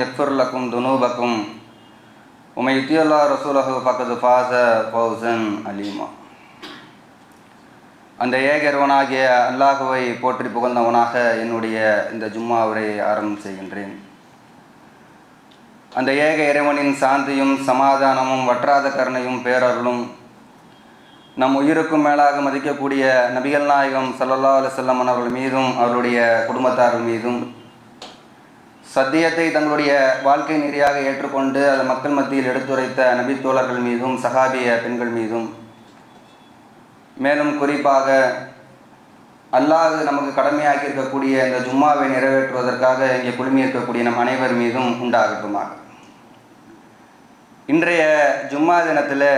يغفر لكم ذنوبكم ومن يطع الله ورسوله فقد فاز فوزا عظيما. அந்த ஏகர்வனாகிய அல்லாஹுவை போற்றி புகழ்ந்தவனாக என்னுடைய இந்த ஜும்மா உரையை ஆரம்பம் செய்கின்றேன். அந்த ஏக இறைவனின் சாந்தியும் சமாதானமும் வற்றாத கருணையும் பேரருளும் நம் உயிருக்கும் மேலாக மதிக்கக்கூடிய நபிகள் நாயகம் ஸல்லல்லாஹு அலைஹி வஸல்லம் அவர்கள் மீதும் அவருடைய குடும்பத்தார்கள் மீதும் சத்தியத்தை தங்களுடைய வாழ்க்கை நெறியாக ஏற்றுக்கொண்டு அதை மக்கள் மத்தியில் எடுத்துரைத்த நபித்தோழர்கள் மீதும் சஹாபிய பெண்கள் மீதும் மேலும் குறிப்பாக அல்லாஹ் நமக்கு கடமையாக்கி இருக்கக்கூடிய இந்த ஜும்மாவை நிறைவேற்றுவதற்காக இங்கே குழுமி இருக்கக்கூடிய நம் அனைவர் மீதும் உண்டாகட்டுமாக. இன்றைய ஜும்மா தினத்தில்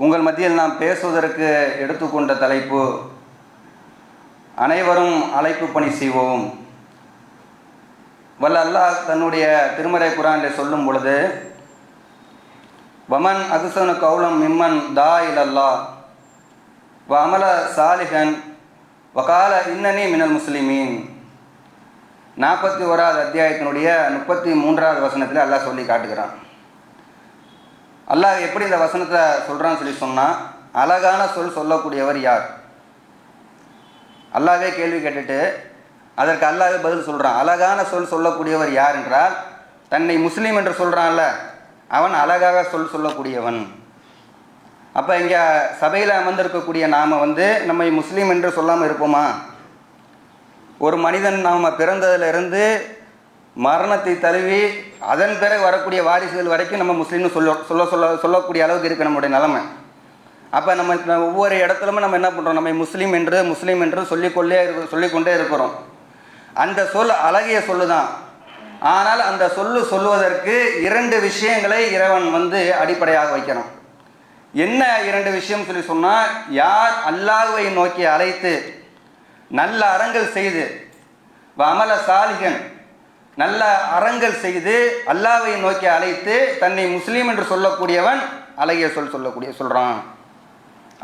உங்கள் மத்தியில் நாம் பேசுவதற்கு எடுத்துக்கொண்ட தலைப்பு அனைவரும் அழைப்பு பணி செய்வோம். வல்ல அல்லாஹ் தன்னுடைய திருமறை குர்ஆனில் சொல்லும் பொழுது வமன் அஹ்ஸனு கௌலம் மிம்மன் தா இலல்லாஹ் வ அமல சாலிஹன் வகால இன்னனி மினல் முஸ்லிமீன் 41வது அத்தியாயத்தினுடைய 33வது வசனத்தில் அல்லாஹ் சொல்லி காட்டுகிறான். அல்லாஹ் எப்படி இந்த வசனத்தை சொல்கிறான்னு சொல்லி சொன்னால், அழகான சொல் சொல்லக்கூடியவர் யார்? அல்லாஹ்வே கேள்வி கேட்டுட்டு அதற்கு அல்லாஹ்வே பதில் சொல்கிறான். அழகான சொல் சொல்லக்கூடியவர் யார் என்றால், தன்னை முஸ்லீம் என்று சொல்கிறான்ல அவன் அழகாக சொல்லக்கூடியவன். அப்போ இங்கே சபையில் அமர்ந்திருக்கக்கூடிய நாம் நம்மை முஸ்லீம் என்று சொல்லாமல் இருப்போமா? ஒரு மனிதன் நாம் பிறந்ததிலிருந்து மரணத்தை தழுவி அதன் பிறகு வரக்கூடிய வாரிசுகள் வரைக்கும் நம்ம முஸ்லீம்னு சொல்லக்கூடிய அளவுக்கு இருக்குது நம்முடைய நிலைமை. அப்போ நம்ம ஒவ்வொரு இடத்துலையும் நம்ம என்ன பண்ணுறோம்? நம்ம முஸ்லீம் என்று சொல்லிக்கொண்டே இருக்கிறோம். அந்த சொல் அழகிய சொல்லு தான். ஆனால் அந்த சொல்லுவதற்கு 2 விஷயங்களை இறைவன் அடிப்படையாக வைக்கிறான். என்ன 2 விஷயம் சொல்லி சொன்னால், யார் அல்லாஹ்வை நோக்கி அழைத்து நல்ல அறங்கள் செய்து அமல சாலிகன் நல்ல அறங்கள் செய்து அல்லாஹ்வை நோக்கி அழைத்து தன்னை முஸ்லீம் என்று சொல்லக்கூடியவன் அழகிய சொல்கிறான்.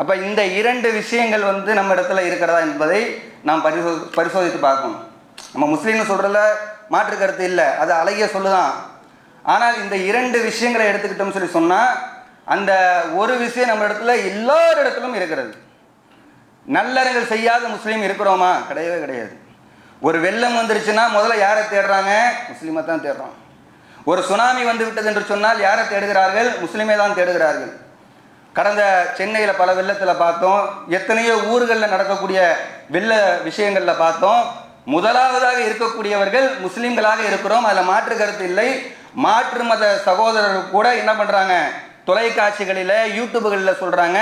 அப்போ இந்த 2 விஷயங்கள் நம்ம இடத்துல இருக்கிறதா என்பதை நாம் பரிசோதித்து பார்க்கணும். நம்ம முஸ்லீம்னு சொல்கிறதுல மாற்று கருத்து இல்லை, அது அழகிய சொல்லுதான். ஆனால் இந்த 2 விஷயங்களை எடுத்துக்கிட்டோம்னு சொல்லி சொன்னால், அந்த ஒரு விஷயம் நம்ம இடத்துல எல்லார் இடத்துலும் இருக்கிறது. நல்லறங்கள் செய்யாத முஸ்லீம் இருக்கிறோமா? கிடையவே கிடையாது. ஒரு வெள்ளம் வந்துருச்சுன்னா முதல்ல யாரை தேடுறாங்க? முஸ்லீமை தான் தேடுறோம். ஒரு சுனாமி விட்டது என்று சொன்னால் யாரை தேடுகிறார்கள்? முஸ்லீமை தான் தேடுகிறார்கள். கடந்த சென்னையில் பல வெள்ளத்தில் பார்த்தோம், எத்தனையோ ஊர்களில் நடக்கக்கூடிய வெள்ள விஷயங்களில் பார்த்தோம். முதலாவதாக இருக்கக்கூடியவர்கள் முஸ்லீம்களாக இருக்கிறோம், அதில் மாற்று கருத்து இல்லை. மாற்று மத சகோதரர்கள் கூட என்ன பண்ணுறாங்க? தொலைக்காட்சிகளில் யூடியூப்புகளில் சொல்கிறாங்க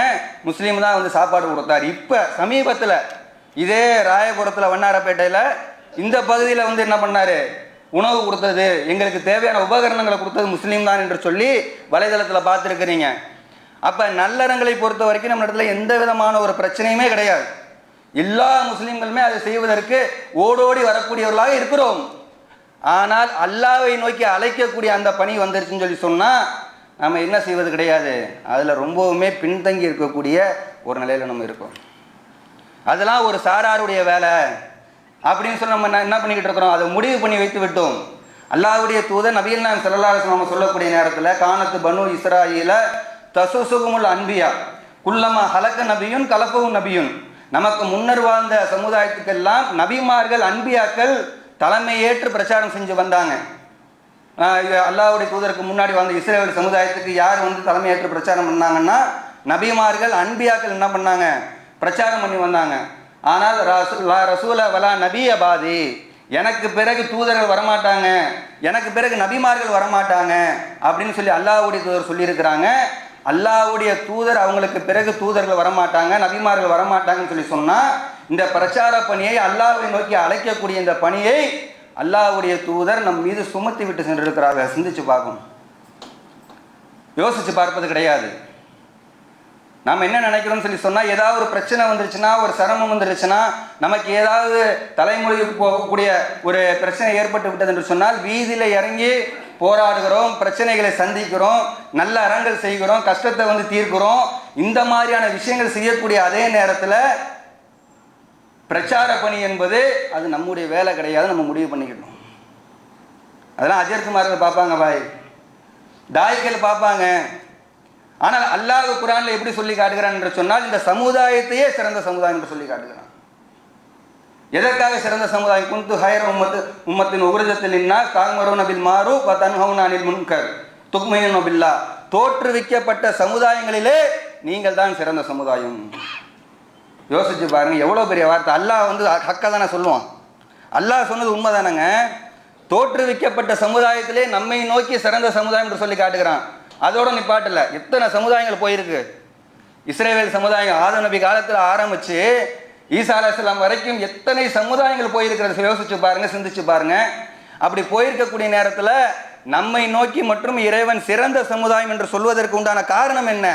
முஸ்லீம் தான் சாப்பாடு கொடுத்தார். இப்போ சமீபத்தில் இதே ராயபுரத்தில் வண்ணாரப்பேட்டையில் இந்த பகுதியில் என்ன பண்ணார்? உணவு கொடுத்தது, எங்களுக்கு தேவையான உபகரணங்களை கொடுத்தது முஸ்லீம் தான் என்று சொல்லி வலைதளத்தில் பார்த்துருக்குறீங்க. அப்போ நல்லறங்களை பொறுத்த வரைக்கும் நம்ம இடத்துல எந்த விதமான ஒரு பிரச்சனையுமே கிடையாது. எல்லா முஸ்லீம்களுமே அதை செய்வதற்கு ஓடோடி வரக்கூடியவர்களாக இருக்கிறோம். ஆனால் அல்லாஹ்வை நோக்கி அழைக்கக்கூடிய அந்த பணி வந்துருச்சுன்னு சொல்லி சொன்னால் நம்ம என்ன செய்வது கிடையாது. அதில் ரொம்பவுமே பின்தங்கி இருக்கக்கூடிய ஒரு நிலையில் நம்ம இருக்கோம். அதெல்லாம் ஒரு சாராருடைய வேலை அப்படின்னு சொல்லி நம்ம என்ன பண்ணிக்கிட்டு இருக்கிறோம்? அதை முடிவு பண்ணி வைத்து விட்டோம். அல்லாஹ்வுடைய தூதர் நபிகள் நாயகம் ஸல்லல்லாஹு அலைஹி வஸல்லம் சொல்லக்கூடிய நேரத்தில் கானத்து பனு இஸ்ராயீல தசுசுகுமுல் அன்பியா குல்லமா ஹலக்க நபியுன் கலப்பவும் நபியுன், நமக்கு முன்னர் வாழ்ந்த சமுதாயத்துக்கெல்லாம் நபிமார்கள் அன்பியாக்கள் தலைமை ஏற்று பிரச்சாரம் செஞ்சு வந்தாங்க. அல்லாஹ்வுடைய தூதருக்கு முன்னாடி வாழ்ந்த இஸ்ரேல் சமுதாயத்துக்கு யார் தலைமையேற்று பிரச்சாரம் பண்ணாங்கன்னா, நபிமார்கள் அன்பியாக்கள் என்ன பண்ணாங்க? பிரச்சாரம் பண்ணி வந்தாங்க. ஆனால் ரசூல வலா நபிய பாதி, எனக்கு பிறகு தூதர்கள் வரமாட்டாங்க, எனக்கு பிறகு நபிமார்கள் வரமாட்டாங்க அப்படின்னு சொல்லி அல்லாஹ்வுடைய தூதர் சொல்லியிருக்கிறாங்க. அல்லாஹ்வுடைய தூதர் அவங்களுக்கு பிறகு தூதர்கள் வரமாட்டாங்க, நபிமார்கள் வரமாட்டாங்கன்னு சொல்லி சொன்னால், இந்த பிரச்சார பணியை அல்லாஹ்வை நோக்கி அழைக்கக்கூடிய இந்த பணியை அல்லாஹ்வுடைய தூதர் நம் மீது சுமத்தி விட்டு சென்றிருக்கிறார்கள். சிந்திச்சு பார்க்கணும், யோசிச்சு பார்ப்பது கிடையாது. நாம் என்ன நினைக்கிறோம்னு சொல்லி சொன்னால், ஏதாவது ஒரு பிரச்சனை வந்துருச்சுன்னா, ஒரு சிரமம் வந்துருச்சுன்னா, நமக்கு ஏதாவது தலைமொழிக்கு போகக்கூடிய ஒரு பிரச்சனை ஏற்பட்டு விட்டது என்று சொன்னால் வீதியில் இறங்கி போராடுகிறோம், பிரச்சனைகளை சந்திக்கிறோம், நல்ல அறங்கள் செய்கிறோம், கஷ்டத்தை தீர்க்கிறோம். இந்த மாதிரியான விஷயங்கள் செய்யக்கூடிய அதே நேரத்தில் பிரச்சார பணி என்பது அது நம்முடைய வேலை கிடையாது, நம்ம முடிவு பண்ணிக்கிட்டோம். அதெல்லாம் அஜர்குமார்கள் பார்ப்பாங்க பாய், தாய்கள் பார்ப்பாங்க. ஆனால் அல்லாஹ் குர்ஆன்ல எப்படி சொல்லி காட்டுகிறான் என்று சொன்னால், இந்த சமுதாயத்தையே சிறந்த சமுதாயம் என்று சொல்லி காட்டுகிறான். எதற்காக சிறந்த சமுதாயம்? குந்து ஹைர உம்மத்தின் உக்ரிஜத்தில் லின்னாஸ் தஅமுருன பில் மஅரூஃப் வ தன்ஹவுன அனில் முன்கர் துக்மினூன பில்லாஹ். தோற்றுவிக்கப்பட்ட சமுதாயங்களிலே நீங்கள் தான் சிறந்த சமுதாயம். யோசிச்சு பாருங்க, எவ்வளோ பெரிய வார்த்தை. அல்லாஹ் வந்து ஹக்கை தானே சொல்லுவான். அல்லாஹ் சொன்னது உண்மை தானேங்க. தோற்றுவிக்கப்பட்ட சமுதாயத்திலே நம்மை நோக்கி சிறந்த சமுதாயம் என்று சொல்லி காட்டுகிறான். அதோட நிப்பாட்டல, எத்தனை சமுதாயங்கள் போயிருக்கு. இஸ்ரேல் சமுதாயம் ஆதம் நபி காலத்தில் ஆரம்பிச்சு ஈசா அலைஹிஸ்ஸலாம் வரைக்கும் எத்தனை சமுதாயங்கள் போயிருக்கிறது. யோசிச்சு பாருங்க, சிந்திச்சு பாருங்க. அப்படி போயிருக்கக்கூடிய நேரத்தில் நம்மை நோக்கி மற்றும் இறைவன் சிறந்த சமுதாயம் என்று சொல்வதற்கு உண்டான காரணம் என்ன?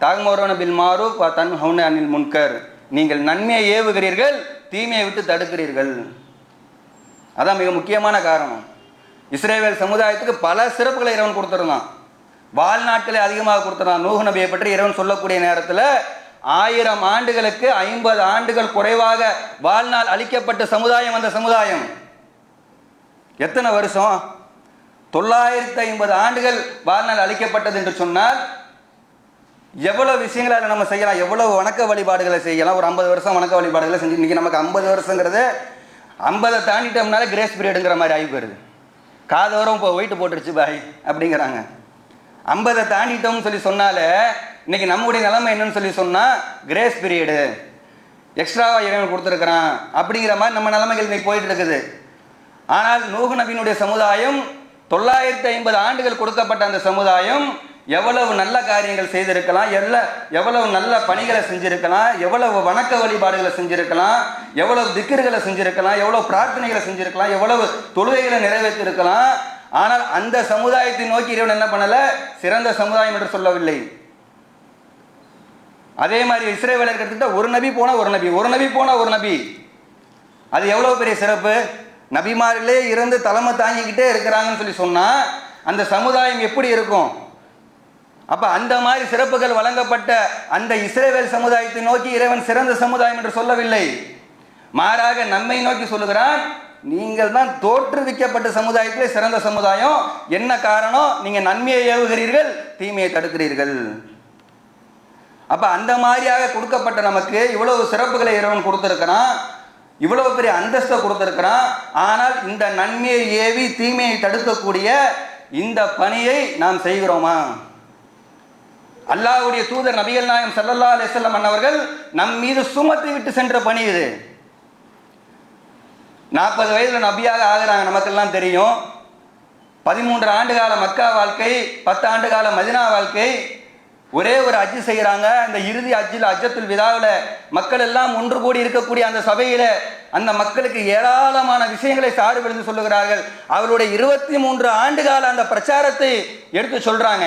தஅமுருன பில் மஅரூஃப் வ தன்ஹவுன அனில் முன்கர். நீங்கள் நன்மையை ஏவுகிறீர்கள், தீமையை விட்டு தடுக்கிறீர்கள். அதான் மிக முக்கியமான காரணம். இஸ்ரேல் சமுதாயத்துக்கு பல சிறப்புகளை இறைவன் கொடுத்துருந்தான். வாழ்நாட்களை அதிகமாக கொடுத்துருந்தான். நூஹ் நபியை பற்றி இறைவன் சொல்லக்கூடிய நேரத்தில் 1000 ஆண்டுகளுக்கு 50 ஆண்டுகள் குறைவாக வாழ்நாள் அளிக்கப்பட்ட சமுதாயம் அந்த சமுதாயம். எத்தனை வருஷம்? 950 ஆண்டுகள் வாழ்நாள் அளிக்கப்பட்டது என்று சொன்னால் எவ்வளவு விஷயங்களை நம்ம செய்யலாம், எவ்வளவு வணக்க வழிபாடுகளை செய்யலாம். ஒரு 50 வருஷம் வணக்க வழிபாடுகளை செஞ்சு இன்னைக்கு நமக்கு 50 வருஷங்கிறது 50 தாண்டிட்டோம்னால கிரேஸ் பீரியடுங்கிற மாதிரி ஆகி போயிருது. காதோரம் இப்போ வெயிட்டு போட்டுருச்சு பாய் அப்படிங்கிறாங்க. 50 தாண்டிட்டோம்னு சொல்லி சொன்னாலே இன்னைக்கு நம்முடைய நிலைமை என்னன்னு சொல்லி சொன்னால் கிரேஸ் பீரியடு எக்ஸ்ட்ராவாக இறைவன் கொடுத்துருக்குறான் அப்படிங்கிற மாதிரி நம்ம நிலைமைகள் இன்னைக்கு போயிட்டு இருக்குது. ஆனால் நூஹ் நபியினுடைய சமுதாயம் 950 ஆண்டுகள் கொடுக்கப்பட்ட அந்த சமுதாயம் எவ்வளவு நல்ல காரியங்கள் செய்திருக்கலாம், எவ்வளவு நல்ல பணிகளை செஞ்சிருக்கலாம், எவ்வளவு வணக்க வழிபாடுகளை செஞ்சிருக்கலாம், எவ்வளவு திக்ருகளை செஞ்சிருக்கலாம், எவ்வளவு பிரார்த்தனைகளை செஞ்சிருக்கலாம், எவ்வளவு தொழுகைகளை நிறைவேற்றிருக்கலாம். ஆனால் அந்த சமுதாயத்தை நோக்கி இறைவன் என்ன பண்ணல? சிறந்த சமுதாயம் என்று சொல்லவில்லை. அதே மாதிரி இஸ்ரேல் எடுத்துக்கிட்ட ஒரு நபி போனா ஒரு நபி, ஒரு நபி போனா ஒரு நபி. அது எவ்வளவு பெரிய சிறப்பு. நபிமாரிலே இருந்து தலைமை தாங்கிக்கிட்டே இருக்கிறாங்கன்னு சொல்லி சொன்னா அந்த சமுதாயம் எப்படி இருக்கும்? அப்ப அந்த மாதிரி சிறப்புகள் வழங்கப்பட்ட அந்த இஸ்ரேல் சமுதாயத்தை நோக்கி இறைவன் சிறந்த சமுதாயம் என்று சொல்லவில்லை. மாறாக நம்மை நோக்கி சொல்லுகிறான், நீங்கள் தான் தோற்றுவிக்கப்பட்ட சமுதாயத்திலே சிறந்த சமுதாயம். என்ன காரணம்? நீங்க நன்மையை ஏவுகிறீர்கள், தீமையை தடுக்கிறீர்கள். அப்ப அந்த மாதிரியாக கொடுக்கப்பட்ட நமக்கு இவ்வளவு சிறப்புகளை இறைவன் கொடுத்திருக்கிறான், இவ்வளவு பெரிய அந்தஸ்தை கொடுத்திருக்கிறான். ஆனால் இந்த நன்மையை ஏவி தீமையை தடுக்கக்கூடிய இந்த பணியை நாம் செய்கிறோமா? அல்லாஹ்வுடைய தூதர் நபிகள் நாயகம் ஸல்லல்லாஹு அலைஹி வஸல்லம் அன்னவர்கள் நம் மீது சுமத்தி விட்டு சென்ற பணி இது. 40 வயதுல நபியாக ஆகிறாங்க, நமக்கெல்லாம் தெரியும். 13 ஆண்டு கால மக்கா வாழ்க்கை, 10 ஆண்டு கால மதினா வாழ்க்கை. ஒரே ஒரு ஹஜ் செய்கிறாங்க. அந்த இறுதி ஹஜ்ஜில் ஹஜ்ஜத்துல் விதாவில் மக்கள் எல்லாம் ஒன்று கூடி இருக்கக்கூடிய அந்த சபையில அந்த மக்களுக்கு ஏராளமான விஷயங்களை சார்பெடுத்து சொல்லுகிறார்கள். அவருடைய 23 ஆண்டு கால அந்த பிரச்சாரத்தை எடுத்து சொல்றாங்க.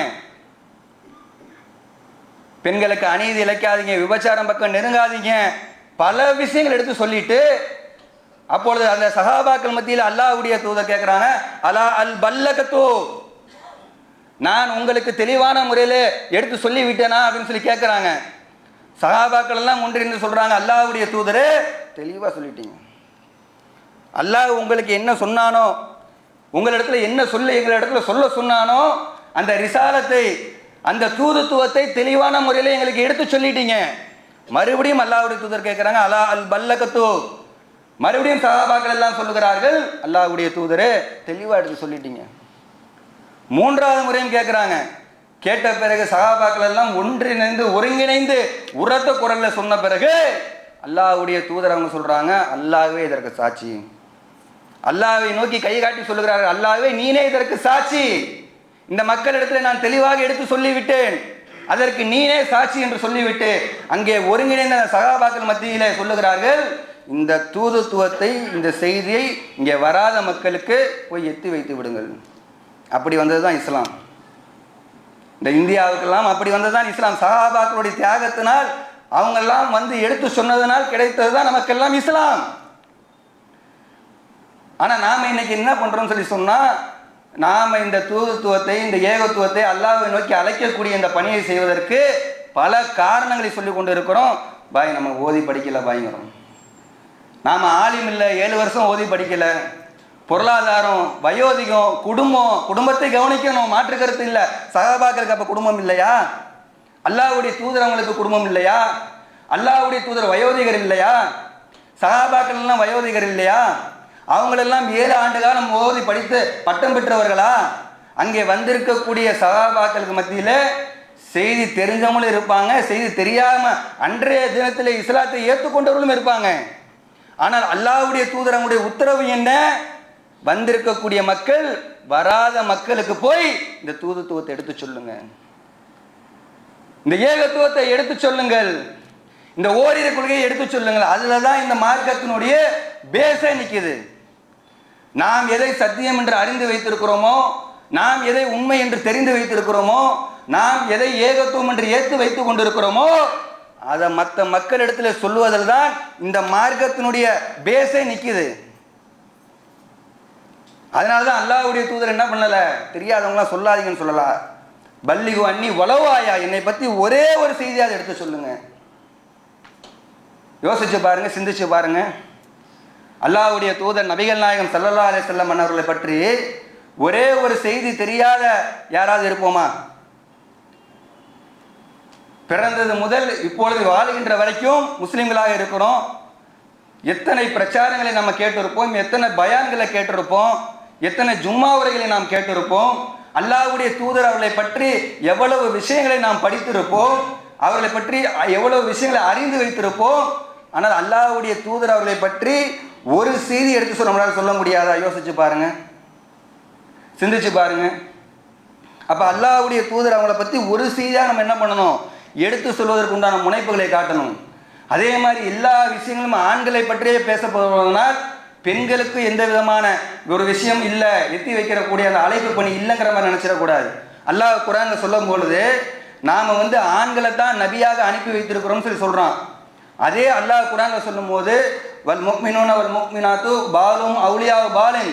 பெண்களுக்கு அநீதி இழைக்காதீங்க, விபச்சாரம் பக்கம் நெருங்காதீங்க, பல விஷயங்கள் எடுத்து சொல்லிட்டு அப்பொழுது அந்த சஹாபாக்கள் மத்தியில் அல்லாஹ்வுடைய தூதர் கேட்கிறாங்க, அலா அல் பல்லகத்து, நான் உங்களுக்கு தெளிவான முறையில் எடுத்து சொல்லி விட்டேனா அப்படின்னு சொல்லி கேட்குறாங்க. சஹாபாக்கள் எல்லாம் ஒன்றிணைந்து சொல்றாங்க, அல்லாஹ்வுடைய தூதரே தெளிவாக சொல்லிட்டீங்க. அல்லாஹ் உங்களுக்கு என்ன சொன்னானோ, உங்களிடத்துல என்ன சொல்ல எங்களிடத்துல சொல்ல சொன்னானோ அந்த ரிசாலத்தை, அந்த தூதுத்துவத்தை தெளிவான முறையில் எங்களுக்கு எடுத்து சொல்லிட்டீங்க. மறுபடியும் அல்லாஹ்வுடைய தூதர் கேட்குறாங்க, அலா அல் பல்லகத்து. மறுபடியும் சஹாபாக்கள் எல்லாம் சொல்லுகிறார்கள், அல்லாஹ்வுடைய தூதரே தெளிவாக எடுத்து சொல்லிட்டீங்க. 3வது முறையும் கேட்குறாங்க. கேட்ட பிறகு சஹாபாக்கள் எல்லாம் ஒன்றிணைந்து ஒருங்கிணைந்து உரத்த குரல்ல சொன்ன பிறகு அல்லாஹ்வுடைய தூதர் அவங்க சொல்றாங்க, அல்லாஹ்வே இதற்கு சாட்சி. அல்லாஹ்வை நோக்கி கை காட்டி சொல்லுகிறார்கள், அல்லாஹ்வே நீனே இதற்கு சாட்சி. இந்த மக்களிடத்துல நான் தெளிவாக எடுத்து சொல்லிவிட்டேன், அதற்கு நீனே சாட்சி என்று சொல்லிவிட்டு அங்கே ஒருங்கிணைந்த சஹாபாக்கள் மத்தியிலே சொல்லுகிறார்கள், இந்த தூதுத்துவத்தை, இந்த செய்தியை இங்கே வராத மக்களுக்கு போய் எத்தி வைத்து விடுங்கள். அப்படி வந்தது தான் இஸ்லாம். இந்த இந்தியாவுக்கெல்லாம் அப்படி வந்தது தான் இஸ்லாம். சஹாபாக்களுடைய தியாகத்தினால் அவங்கெல்லாம் வந்து எடுத்து சொன்னதனால் கிடைத்தது தான் நமக்கெல்லாம் இஸ்லாம். ஆனால் நாம் இன்னைக்கு என்ன பண்ணுறோம்னு சொல்லி சொன்னால், நாம் இந்த தூதுத்துவத்தை, இந்த ஏகத்துவத்தை அல்லாஹ்வை நோக்கி அழைக்கக்கூடிய இந்த பணியை செய்வதற்கு பல காரணங்களை சொல்லி கொண்டு இருக்கிறோம். பாய் நம்ம ஓதி படிக்கல பாய்ங்கிறோம். நாம் ஆலிம் இல்லை, 7 வருஷம் ஓதி படிக்கலை, பொருளாதாரம், வயோதிகம், குடும்பத்தை கவனிக்கணும், மாற்று கருத்து இல்லை. சஹாபாக்களுக்கு அப்போ குடும்பம் இல்லையா? அல்லாஹ்வுடைய தூதர் அவங்களுக்கு குடும்பம் இல்லையா? அல்லாஹ்வுடைய தூதர் வயோதிகர் இல்லையா? சஹாபாக்கள் எல்லாம் வயோதிகர் இல்லையா? அவங்களெல்லாம் 7 ஆண்டு காலம் ஓதி படித்து பட்டம் பெற்றவர்களா? அங்கே வந்திருக்கக்கூடிய சஹாபாக்களுக்கு மத்தியில் செய்தி தெரிஞ்சவங்களும் இருப்பாங்க, செய்தி தெரியாம அன்றைய தினத்தில் இஸ்லாத்தை ஏற்றுக்கொண்டவர்களும் இருப்பாங்க. ஆனால் அல்லாஹ்வுடைய தூதர் அவங்களுடைய உத்தரவு என்ன? வந்திருக்கக்கூடிய மக்கள் வராத மக்களுக்கு போய் இந்த தூதுத்துவத்தை எடுத்து சொல்லுங்க, இந்த ஏகத்துவத்தை எடுத்து சொல்லுங்கள், இந்த ஓரிரு கொள்கையை எடுத்து சொல்லுங்கள். அதுல தான் இந்த மார்க்கத்தினுடைய பேஸே நிற்குது. நாம் எதை சத்தியம் என்று அறிந்து வைத்திருக்கிறோமோ, நாம் எதை உண்மை என்று தெரிந்து வைத்திருக்கிறோமோ, நாம் எதை ஏகத்துவம் என்று ஏற்று வைத்துக் கொண்டிருக்கிறோமோ, அதை மற்ற மக்களிடத்தில் சொல்லுவதில் தான் இந்த மார்க்கத்தினுடைய பேஸே நிற்குது. அதனாலதான் அல்லாஹ்வுடைய தூதர் என்ன பண்ணல, தெரியாதவங்களாம் சொல்லாதீங்கன்னு சொல்லலாம். பல்லிகு அன்னி வலவாயா, என்னை பத்தி ஒரே ஒரு செய்தியாக எடுத்து சொல்லுங்க. யோசிச்சு பாருங்க, சிந்திச்சு பாருங்க. அல்லாஹ்வுடைய தூதர் நபிகள் நாயகம் ஸல்லல்லாஹு அலைஹி வஸல்லம் அவர்களை பற்றி ஒரே ஒரு செய்தி தெரியாத யாராவது இருப்போமா? பிறந்தது முதல் இப்பொழுது வாழுகின்ற வரைக்கும் முஸ்லிம்களாக இருக்கிறோம். எத்தனை பிரச்சாரங்களை நம்ம கேட்டிருப்போம், எத்தனை பயான்களை கேட்டிருப்போம், எத்தனை ஜும்மா உரைகளை நாம் கேட்டிருப்போம். அல்லாஹ்வுடைய தூதர் அவர்களை பற்றி எவ்வளவு விஷயங்களை நாம் படித்திருப்போம், அவர்களை பற்றி எவ்வளவு விஷயங்களை அறிந்து வைத்திருப்போம். ஆனால் அல்லாஹ்வுடைய தூதர் அவர்களை பற்றி ஒரு செய்தி எடுத்து சொல்ல முடியாதா? யோசிச்சு பாருங்க, சிந்திச்சு பாருங்க. அப்ப அல்லாஹ்வுடைய தூதர் அவங்களை பற்றி ஒரு செய்தியாக நம்ம என்ன பண்ணணும்? எடுத்து சொல்வதற்கு உண்டான முனைப்புகளை காட்டணும். அதே மாதிரி எல்லா விஷயங்களும் ஆண்களை பற்றியே பேசப்படுவதனால் பெண்களுக்கு எந்த விதமான ஒரு விஷயம் இல்லை, எத்தி வைக்கிறக்கூடிய அந்த அழைப்பு பணி இல்லைங்கிற மாதிரி நினைச்சிடக்கூடாது. அல்லாஹ் குர்ஆன்ல சொல்லும் பொழுது நாம் ஆண்களை தான் நபியாக அனுப்பி வைத்திருக்கிறோம்னு சொல்றான். அதே அல்லாஹ் குர்ஆன்ல சொல்லும் போது வல் முஃமினூன வல் முஃமினாத்து பாலும் அவுலியாவு பாலின்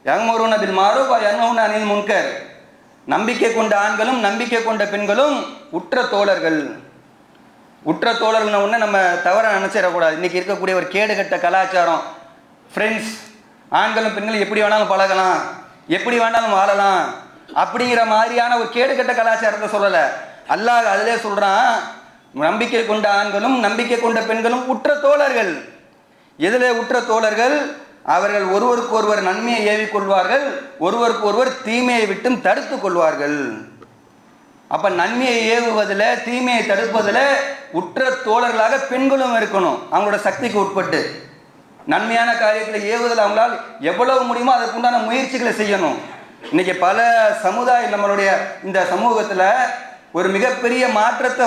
யஅமுருன பில் மஅரூஃப் வ யன்ஹவுன அனில் முன்கர், நம்பிக்கை கொண்ட ஆண்களும் நம்பிக்கை கொண்ட பெண்களும் உற்ற தோழர்கள். உற்ற தோழர்கள் ஒன்று நம்ம தவற நினைச்சிடக்கூடாது. இன்னைக்கு இருக்கக்கூடிய ஒரு கேடுகட்ட கலாச்சாரம், ஃப்ரெண்ட்ஸ், ஆண்களும் பெண்களும் எப்படி வேணாலும் பழகலாம், எப்படி வேணாலும் வாழலாம் அப்படிங்கிற மாதிரியான ஒரு கேடுகட்ட கலாச்சாரத்தை சொல்லலை. அல்லாஹ் அதிலே சொல்றான், நம்பிக்கை கொண்ட ஆண்களும் நம்பிக்கை கொண்ட பெண்களும் உற்ற தோழர்கள். எதிலே உற்ற தோழர்கள்? அவர்கள் ஒருவருக்கு ஒருவர் நன்மையை ஏவிக் கொள்வார்கள், ஒருவருக்கு ஒருவர் தீமையை விட்டும் தடுத்து கொள்வார்கள். அப்ப நன்மையை ஏவுவதில் தீமையை தடுப்பதில் உற்ற தோழர்களாக பெண்களும் இருக்கணும். அவங்களோட சக்திக்கு உட்பட்டு நன்மையான காரியத்தில் ஏவுவதில் அவங்களால் எவ்வளவு முடியுமோ அதற்குண்டான முயற்சிகளை செய்யணும். இன்னைக்கு பல சமுதாயம் நம்மளுடைய இந்த சமூகத்தில் ஒரு மிகப்பெரிய மாற்றத்தை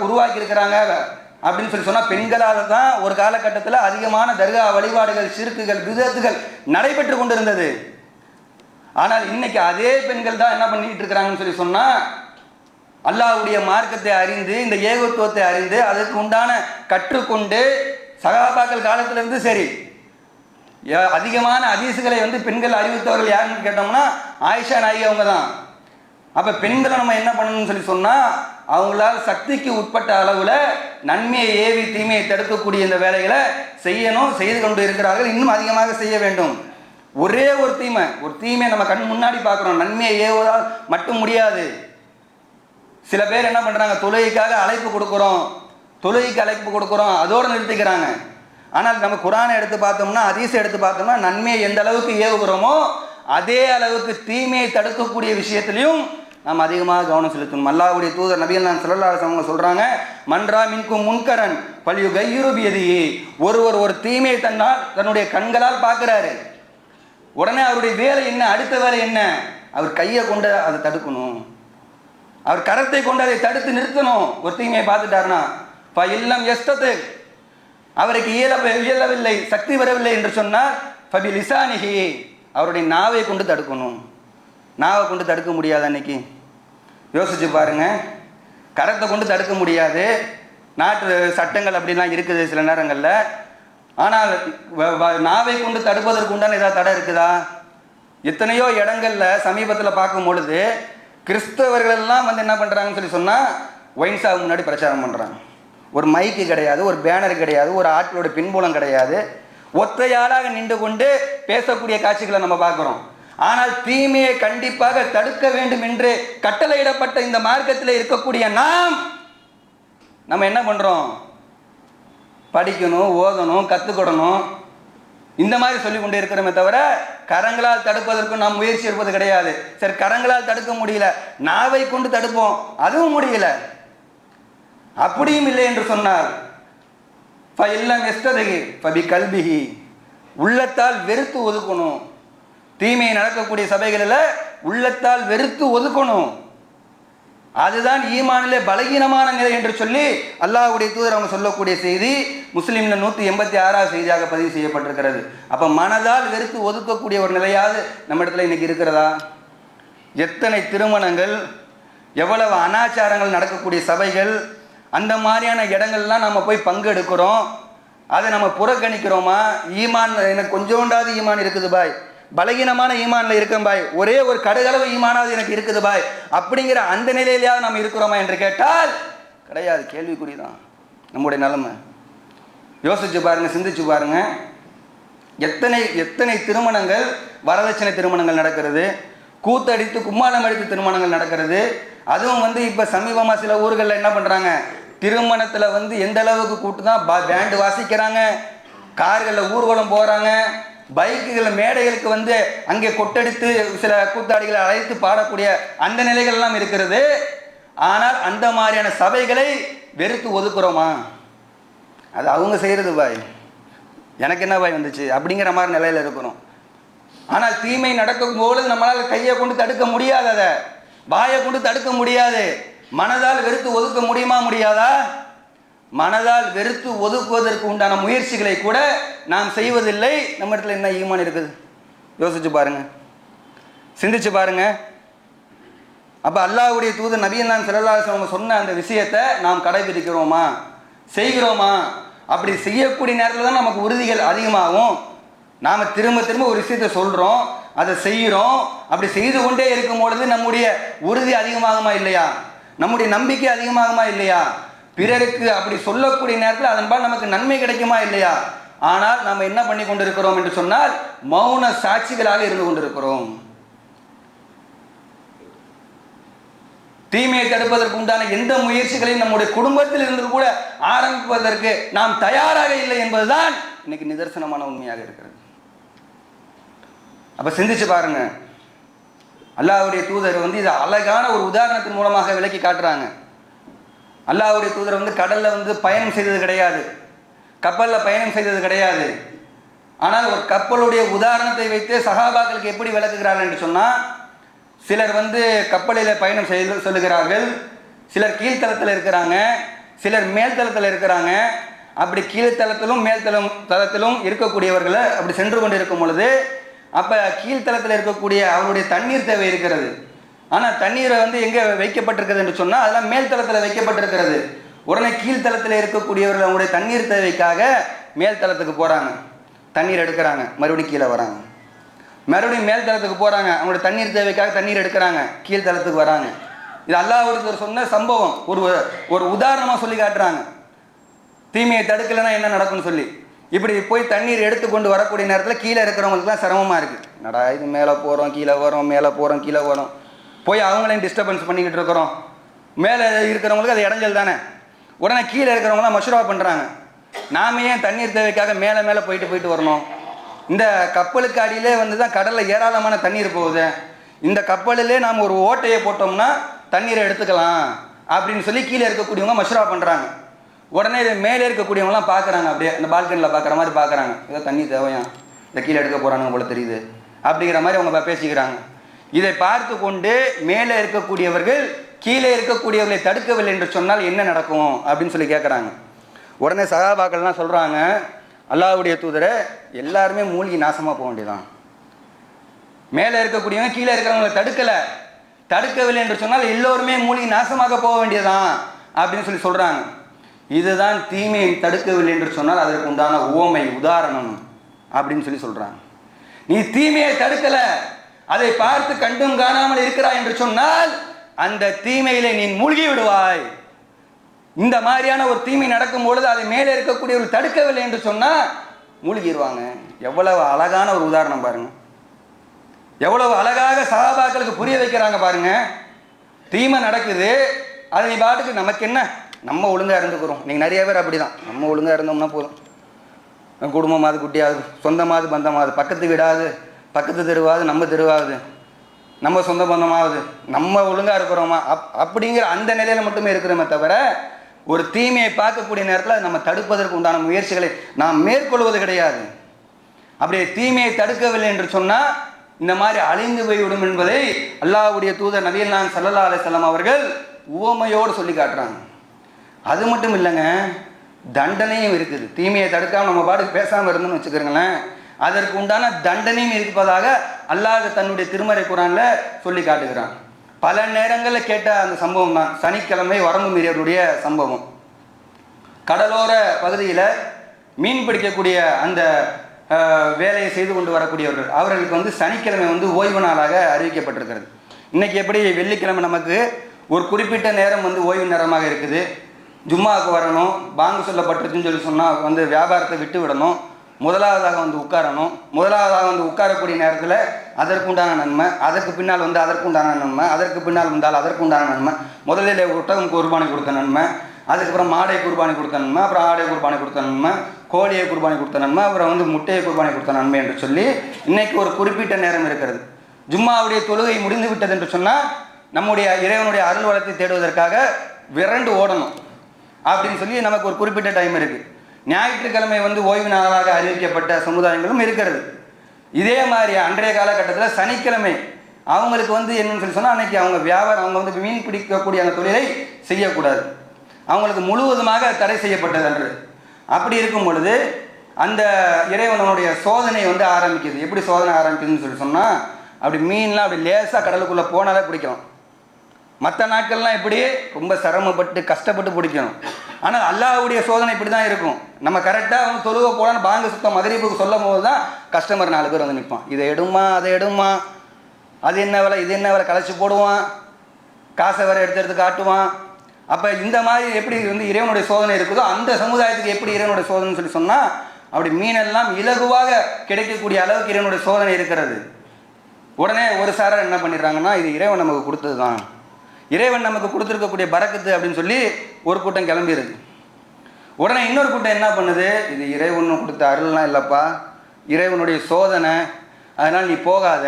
உருவாக்கி இருக்கிறாங்க அப்படின்னு சொன்னால் பெண்களால் தான் ஒரு காலகட்டத்தில் அதிகமான தர்கா வழிபாடுகள், சிறுக்குகள், விதத்துகள் நடைபெற்று கொண்டிருந்தது. ஆனால் இன்னைக்கு அதே பெண்கள் தான் என்ன பண்ணிட்டு இருக்கிறாங்கன்னு சொன்னால் அல்லாஹ்வுடைய மார்க்கத்தை அறிந்து, இந்த ஏகத்துவத்தை அறிந்து, அதற்கு உண்டான கற்றுக்கொண்டு, சகாபாக்கள் காலத்திலிருந்து சரி அதிகமான ஹதீஸ்களை பெண்கள் அறிவித்தவர்கள் யாருன்னு கேட்டோம்னா ஆயிஷா நாயகி அவங்க தான். அப்போ பெண்களை நம்ம என்ன பண்ணணும்னு சொன்னால் அவங்களால் சக்திக்கு உட்பட்ட அளவில் நன்மையை ஏவி தீமையை தடுக்கக்கூடிய இந்த வேலைகளை செய்யணும், செய்து கொண்டு இருக்கிறார்கள். இன்னும் அதிகமாக செய்ய வேண்டும். ஒரே ஒரு தீமை நம்ம கண் முன்னாடி பார்க்குறோம். நன்மையை ஏவுவதால் மட்டும் முடியாது. சில பேர் என்ன பண்ணுறாங்க, தொழுகைக்காக அழைப்பு கொடுக்குறோம், அதோடு நிறுத்திக்கிறாங்க. ஆனால் நம்ம குர்ஆனை எடுத்து பார்த்தோம்னா, ஹதீஸை எடுத்து பார்த்தோம்னா, நன்மையை எந்த அளவுக்கு ஏவுகிறோமோ அதே அளவுக்கு தீமையை தடுக்கக்கூடிய விஷயத்திலையும் நாம் அதிகமாக கவனம் செலுத்தணும். அல்லாஹ்வுடைய தூதர் நபிகள் நாயகம் ஸல்லல்லாஹு அலைஹி வஸல்லம் சொல்றாங்க, மன்ரா மின்கும் முன்கரன் ஃபல்யுகையிரு பியதிஹி, ஒருவர் ஒரு தீமையை தன்னுடைய கண்களால் பார்க்கிறாரு, உடனே அவருடைய வேலை என்ன, அடுத்த வேலை என்ன? அவர் கையை கொண்டு அதை தடுக்கணும், அவர் கரத்தை கொண்டு அதை தடுத்து நிறுத்தணும். ஒரு தீமையை பார்த்துட்டாருன்னா இல்லம் எஸ்தத்து, அவருக்கு இயலவில்லை, சக்தி வரவில்லை என்று சொன்னால் ஃபபி லிசானிஹி, அவருடைய நாவை கொண்டு தடுக்கணும். நாவை கொண்டு தடுக்க முடியாது. அன்னைக்கு யோசிச்சு பாருங்க, கரத்தை கொண்டு தடுக்க முடியாது. நாட்டு சட்டங்கள் அப்படிலாம் இருக்குது சில நேரங்களில். ஆனால் நாவை கொண்டு தடுப்பதற்கு உண்டான ஏதாவது தடை இருக்குதா? எத்தனையோ இடங்களில் சமீபத்தில் பார்க்கும் பொழுது கிறிஸ்தவர்கள் எல்லாம் என்ன பண்ணுறாங்கன்னு சொன்னால் ஒயின் ஷாப் முன்னாடி பிரச்சாரம் பண்ணுறாங்க. ஒரு மைக்கு கிடையாது, ஒரு பேனர் கிடையாது, ஒரு ஆட்களோட பின்புலம் கிடையாது, ஒத்தையாளாக நின்று கொண்டு பேசக்கூடிய காட்சிகளை நம்ம பார்க்கிறோம். ஆனால் தீமையை கண்டிப்பாக தடுக்க வேண்டும் என்று கட்டளையிடப்பட்ட இந்த மார்க்கத்தில் இருக்கக்கூடிய நம்ம என்ன பண்றோம்? படிக்கணும், ஓதணும், கத்துக்கிடணும், இந்த மாதிரி சொல்லி கொண்டே இருக்கிறோமே தவிர கரங்களால் தடுப்பதற்கு நாம் முயற்சி எடுப்பது கிடையாது. சரி, கரங்களால் தடுக்க முடியல, நாவை கொண்டு தடுப்போம், அதுவும் முடியல. அப்படியும் இல்லை என்று சொன்னால் கல்பிஹி, உள்ளத்தால் வெறுத்து ஒதுக்கணும். தீமையை நடக்கக்கூடிய சபைகளில் உள்ளத்தால் வெறுத்து ஒதுக்கணும். அதுதான் ஈமானிலே பலகீனமான நிலை என்று சொல்லி அல்லாஹ்வுடைய தூதர் அவங்க சொல்லக்கூடிய செய்தி முஸ்லிம்ல 186வது செய்தியாக பதிவு செய்யப்பட்டிருக்கிறது. அப்ப மனதால் வெறுத்து ஒதுக்கக்கூடிய ஒரு நிலையாவது நம்ம இடத்துல இன்னைக்கு இருக்கிறதா? எத்தனை திருமணங்கள், எவ்வளவு அனாச்சாரங்கள் நடக்கக்கூடிய சபைகள், அந்த மாதிரியான இடங்கள்லாம் நம்ம போய் பங்கெடுக்கிறோம். அதை நம்ம புறக்கணிக்கிறோமா? ஈமான் எனக்கு கொஞ்சோண்டாவது ஈமான் இருக்குது பாய், பலகீனமான ஈமான்ல இருக்கேன் பாய், ஒரே ஒரு கடுகளவு ஈமானாவது எனக்கு இருக்குது பாய், அப்படிங்கிற அந்த நிலையிலேயாவது நம்ம இருக்கிறோமா என்று கேட்டால் கிடையாது, கேள்விக்குறிதான் நம்முடைய நிலைமை. யோசிச்சு பாருங்க, சிந்திச்சு பாருங்க. எத்தனை எத்தனை திருமணங்கள் வரதட்சணை திருமணங்கள் நடக்கிறது, கூத்தடித்து கும்மாளம் அடித்து திருமணங்கள் நடக்கிறது. அதுவும் இப்போ சமீபமாக சில ஊர்களில் என்ன பண்ணுறாங்க, திருமணத்தில் எந்த அளவுக்கு கூட்டு தான் பேண்டு வாசிக்கிறாங்க, கார்களில் ஊர்வலம் போகிறாங்க, பைக்குகளில் மேடைகளுக்கு அங்கே கொட்டடித்து சில கூத்தாடிகளை அழைத்து பாடக்கூடிய அந்த நிலைகள்லாம் இருக்கிறது. ஆனால் அந்த மாதிரியான சபைகளை வெறுத்து ஒதுக்குறோமா? அது அவங்க செய்கிறது பாய், எனக்கு என்ன பாய் வந்துச்சு அப்படிங்கிற மாதிரி நிலையில் இருக்கிறோம். ஆனால் தீமை நடக்கும் போது நம்மளால் கையை கொண்டு தடுக்க முடியாது, அதை வாயை கொண்டு தடுக்க முடியாது. மனதால் வெறுத்து ஒதுக்க முடியுமா? முடியாதா? மனதால் வெறுத்து ஒதுக்குவதற்கு உண்டான முயற்சிகளை கூட நாம் செய்வதில்லை. நம்ம இடத்துல என்ன ஈமான் இருக்குது? யோசிச்சு பாருங்க, சிந்திச்சு பாருங்க. அப்ப அல்லாஹ்வுடைய தூதர் நபியல்லாஹ் ஸல்லல்லாஹு அலைஹி வஸல்லம் சொன்ன அந்த விஷயத்தை நாம் கடைபிடிக்கிறோமா, செய்கிறோமா? அப்படி செய்யக்கூடிய நேரத்தில் தான் நமக்கு உறுதிகள் அதிகமாகும். நாம் திரும்ப திரும்ப ஒரு விஷயத்தை சொல்கிறோம், அதை செய்கிறோம். அப்படி செய்து கொண்டே இருக்கும் பொழுது நம்முடைய உறுதி அதிகமாகுமா இல்லையா? நம்முடைய நம்பிக்கை அதிகமாகுமா இல்லையா? பிறருக்கு அப்படி சொல்லக்கூடிய நேரத்தில் அதன்பால் நமக்கு நன்மை கிடைக்குமா இல்லையா? ஆனால் நாம் என்ன பண்ணி கொண்டிருக்கிறோம் என்று சொன்னால் மௌன சாட்சிகளாக இருந்து கொண்டிருக்கிறோம். தீமையை தடுப்பதற்கு உண்டான எந்த முயற்சிகளையும் நம்முடைய குடும்பத்தில் இருந்து கூட ஆரம்பிப்பதற்கு நாம் தயாராக இல்லை என்பதுதான் இன்னைக்கு நிதர்சனமான உண்மையாக இருக்கிறது. அப்ப சிந்திச்சு பாருங்க. அல்லாஹ்வுடைய தூதர் இது அழகான ஒரு உதாரணத்தின் மூலமாக விளக்கி காட்டுறாங்க. அல்லாஹ்வுடைய தூதர் கடல்ல பயணம் செய்தது கிடையாது, கப்பல்ல பயணம் செய்தது கிடையாது. ஆனால் ஒரு கப்பலுடைய உதாரணத்தை வைத்து சஹாபாக்களுக்கு எப்படி விளக்குகிறார்கள் என்று சொன்னா, சிலர் கப்பலில் பயணம் செய்து சொல்லுகிறார்கள், சிலர் கீழ்த்தளத்தில் இருக்கிறாங்க, சிலர் மேல்தளத்தில் இருக்கிறாங்க. அப்படி கீழ்த்தளத்திலும் தளத்திலும் இருக்கக்கூடியவர்களை அப்படி சென்று கொண்டு இருக்கும் பொழுது, அப்போ கீழ்த்தளத்தில் இருக்கக்கூடிய அவருடைய தண்ணீர் தேவை இருக்கிறது. ஆனால் தண்ணீரை எங்கே வைக்கப்பட்டிருக்கிறது என்று சொன்னால் அதெல்லாம் மேல்தளத்தில் வைக்கப்பட்டிருக்கிறது. உடனே கீழ்த்தளத்தில் இருக்கக்கூடியவர்கள் அவங்களுடைய தண்ணீர் தேவைக்காக மேல்தளத்துக்கு போகிறாங்க, தண்ணீர் எடுக்கிறாங்க, மறுபடியும் கீழே வராங்க, மறுபடியும் மேல்தளத்துக்கு போகிறாங்க, அவங்களுடைய தண்ணீர் தேவைக்காக தண்ணீர் எடுக்கிறாங்க, கீழ்த்தளத்துக்கு வராங்க. இது அல்லாஹ்வுடைய சொன்ன சம்பவம், ஒரு உதாரணமாக சொல்லி காட்டுறாங்க. தீமையை தடுக்கலைன்னா என்ன நடக்கும்னு சொல்லி. இப்படி போய் தண்ணீர் எடுத்துக்கொண்டு வரக்கூடிய நேரத்தில் கீழே இருக்கிறவங்களுக்குலாம் சிரமமாக இருக்குது. நடா இது மேலே போகிறோம் கீழே வரோம், மேலே போகிறோம் கீழே வரோம், போய் அவங்களையும் டிஸ்டர்பன்ஸ் பண்ணிக்கிட்டு இருக்கிறோம். மேலே இருக்கிறவங்களுக்கு அது இடைஞ்சல் தானே. உடனே கீழே இருக்கிறவங்களாம் மஷ்ரூவா பண்ணுறாங்க, நாம ஏன் தண்ணீர் தேவைக்காக மேலே மேலே போயிட்டு வரணும்? இந்த கப்பலுக்கு அடியிலே தான் கடலில் ஏராளமான தண்ணீர் போகுது, இந்த கப்பலிலே நாம் ஒரு ஓட்டையை போட்டோம்னா தண்ணீரை எடுத்துக்கலாம் அப்படின்னு சொல்லி கீழே இருக்கக்கூடியவங்க மஷ்ரூவா பண்ணுறாங்க. உடனே இதை மேலே இருக்கக்கூடியவங்களாம் பார்க்குறாங்க, அப்படியே இந்த பால்கனியில் பார்க்குற மாதிரி பார்க்குறாங்க, ஏதோ தண்ணி தேவையா, இதை கீழே எடுக்க போகிறாங்க போல தெரியுது அப்படிங்கிற மாதிரி அவங்க பேசிக்கிறாங்க. இதை பார்த்து கொண்டு மேலே இருக்கக்கூடியவர்கள் கீழே இருக்கக்கூடியவர்களை தடுக்கவில்லை என்று சொன்னால் என்ன நடக்கும் அப்படின்னு சொல்லி கேட்குறாங்க. உடனே சகாபாக்கள்லாம் சொல்கிறாங்க, அல்லாஹ்வுடைய தூதரை எல்லாருமே மூழ்கி நாசமாக போக வேண்டியதான், மேலே இருக்கக்கூடியவங்க கீழே இருக்கிறவங்களை தடுக்கவில்லை என்று சொன்னால் எல்லோருமே மூழ்கி நாசமாக போக வேண்டியதான் அப்படின்னு சொல்லி சொல்கிறாங்க. இதுதான் தீமையை தடுக்கவில்லை என்று சொன்னால் அதற்கு உண்டான உவமை உதாரணம் அப்படின்னு சொல்லி சொல்கிறாங்க. நீ தீமையை தடுக்கலை, அதை பார்த்து கண்டும் காணாமல் இருக்கிறாய் என்று சொன்னால் அந்த தீமையிலே நீ மூழ்கி விடுவாய். இந்த மாதிரியான ஒரு தீமை நடக்கும் பொழுது அதை மேலே இருக்கக்கூடியவர்கள் தடுக்கவில்லை என்று சொன்னால் மூழ்கிடுவாங்க. எவ்வளவு அழகான ஒரு உதாரணம் பாருங்க, எவ்வளவு அழகாக சஹாபாக்களுக்கு புரிய வைக்கிறாங்க பாருங்க. தீமை நடக்குது, அது நீ பாட்டுக்கு நமக்கு என்ன, நம்ம ஒழுங்காக இருந்துக்கிறோம். நீங்கள் நிறைய பேர் அப்படி தான், நம்ம ஒழுங்காக இருந்தோம்னா போதும், குடும்பமாவது குட்டியாவது சொந்தமாவது பந்தமாவது பக்கத்து வீடாது பக்கத்து தெருவாது நம்ம தெருவாகுது, நம்ம சொந்த பந்தமாவது நம்ம ஒழுங்காக இருக்கிறோமா அப்படிங்கிற அந்த நிலையில் மட்டுமே இருக்கிறோமே தவிர ஒரு தீமையை பார்க்கக்கூடிய நேரத்தில் நம்ம தடுப்பதற்கு உண்டான முயற்சிகளை நாம் மேற்கொள்வது கிடையாது. அப்படி தீமையை தடுக்கவில்லை என்று சொன்னால் இந்த மாதிரி அழிந்து போய்விடும் என்பதை அல்லாஹ்வுடைய தூதர் நபிகள் நாயகம் ஸல்லல்லாஹு அலைஹி வஸல்லம் அவர்கள் உவமையோடு சொல்லி காட்டுறாங்க. அது மட்டும் இல்லைங்க, தண்டனையும் இருக்குது. தீமையை தடுக்காமல் நம்ம பாட்டுக்கு பேசாமல் இருந்தோம்னு வச்சுக்கிறீங்களேன், அதற்கு உண்டான தண்டனையும் இருப்பதாக அல்லாஹ் தன்னுடைய திருமறை குர்ஆனில் சொல்லி காட்டுகிறான். பல நேரங்களில் கேட்ட அந்த சம்பவம் தான் சனிக்கிழமை வரம்பு மீறியவருடைய சம்பவம். கடலோர பகுதியில் மீன் பிடிக்கக்கூடிய அந்த வேலையை செய்து கொண்டு வரக்கூடியவர்கள், அவர்களுக்கு சனிக்கிழமை ஓய்வு நாளாக அறிவிக்கப்பட்டிருக்கிறது. இன்றைக்கி எப்படி வெள்ளிக்கிழமை நமக்கு ஒரு குறிப்பிட்ட நேரம் ஓய்வு நேரமாக இருக்குது, ஜும்மாவுக்கு வரணும், பாங்கு சொல்லப்பட்டிருக்குன்னு சொல்லி சொன்னால் வியாபாரத்தை விட்டு விடணும், முதலாவதாக உட்காரணும், முதலாவதாக உட்காரக்கூடிய நேரத்தில் அதற்குண்டான நன்மை, அதற்கு பின்னால் அதற்குண்டான நன்மை, அதற்கு பின்னால் வந்தால் அதற்குண்டான நன்மை, முதலில் ஒட்டகம் குர்பானி கொடுத்த நன்மை, அதுக்கப்புறம் மாடை குர்பானி கொடுத்த நன்மை, அப்புறம் ஆடை குர்பானி கொடுத்த நன்மை, கோழியை குர்பானி கொடுத்த நன்மை, அப்புறம் முட்டையை குர்பானி கொடுத்த நன்மை என்று சொல்லி இன்னைக்கு ஒரு குறிப்பிட்ட நேரம் இருக்கிறது. ஜும்மாவுடைய தொழுகை முடிந்து விட்டது என்று சொன்னால் நம்முடைய இறைவனுடைய அருள் வளத்தை தேடுவதற்காக விரண்டு ஓடணும் அப்படின்னு சொல்லி நமக்கு ஒரு குறிப்பிட்ட டைம் இருக்குது. ஞாயிற்றுக்கிழமை ஓய்வு நாளாக அறிவிக்கப்பட்ட சமுதாயங்களும் இருக்கிறது. இதே மாதிரி அன்றைய காலகட்டத்தில் சனிக்கிழமை அவங்களுக்கு என்னன்னு சொல்லி சொன்னால் அன்றைக்கி அவங்க வியாபாரம், அவங்க மீன் பிடிக்கக்கூடிய அந்த தொழிலை செய்யக்கூடாது, அவங்களுக்கு முழுவதுமாக தடை செய்யப்பட்டது அன்று. அப்படி இருக்கும் பொழுது அந்த இறைவனுடைய சோதனை ஆரம்பிக்குது. எப்படி சோதனை ஆரம்பிக்குதுன்னு சொல்லி சொன்னால், அப்படி மீன்லாம் அப்படி லேசாக கடலுக்குள்ளே போனாலே பிடிக்கணும். மற்ற நாட்கள்லாம் இப்படி ரொம்ப சிரமப்பட்டு கஷ்டப்பட்டு பிடிக்கணும். ஆனால் அல்லாஹ்வுடைய சோதனை இப்படி தான் இருக்கும். நம்ம கரெக்டாக தொழுகை போகலான்னு பாங்கு சுத்தம் மகரிபுக்கு சொல்லும் போது தான் கஸ்டமர் 4 பேர் நிற்பான். இதை எடுமா அதை எடுமா, அது என்ன விலை இது என்ன விலை கலைச்சி போடுவான், காசை வேறு எடுத்து காட்டுவான். அப்போ இந்த மாதிரி எப்படி இறைவனுடைய சோதனை இருக்குதோ அந்த சமுதாயத்துக்கு எப்படி இறைவனுடைய சோதனைன்னு சொல்லி சொன்னால், அப்படி மீனெல்லாம் இலகுவாக கிடைக்கக்கூடிய அளவுக்கு இறைவனுடைய சோதனை இருக்கிறது. உடனே ஒரு சாரார் என்ன பண்ணிடுறாங்கன்னா, இது இறைவன் நமக்கு கொடுத்தது தான், இறைவன் நமக்கு கொடுத்துருக்கக்கூடிய பரக்கத்து அப்படின்னு சொல்லி ஒரு கூட்டம் கிளம்பிடுது. உடனே இன்னொரு கூட்டம் என்ன பண்ணுது, இது இறைவன் கொடுத்த அருள்லாம் இல்லைப்பா, இறைவனுடைய சோதனை, அதனால் நீ போகாத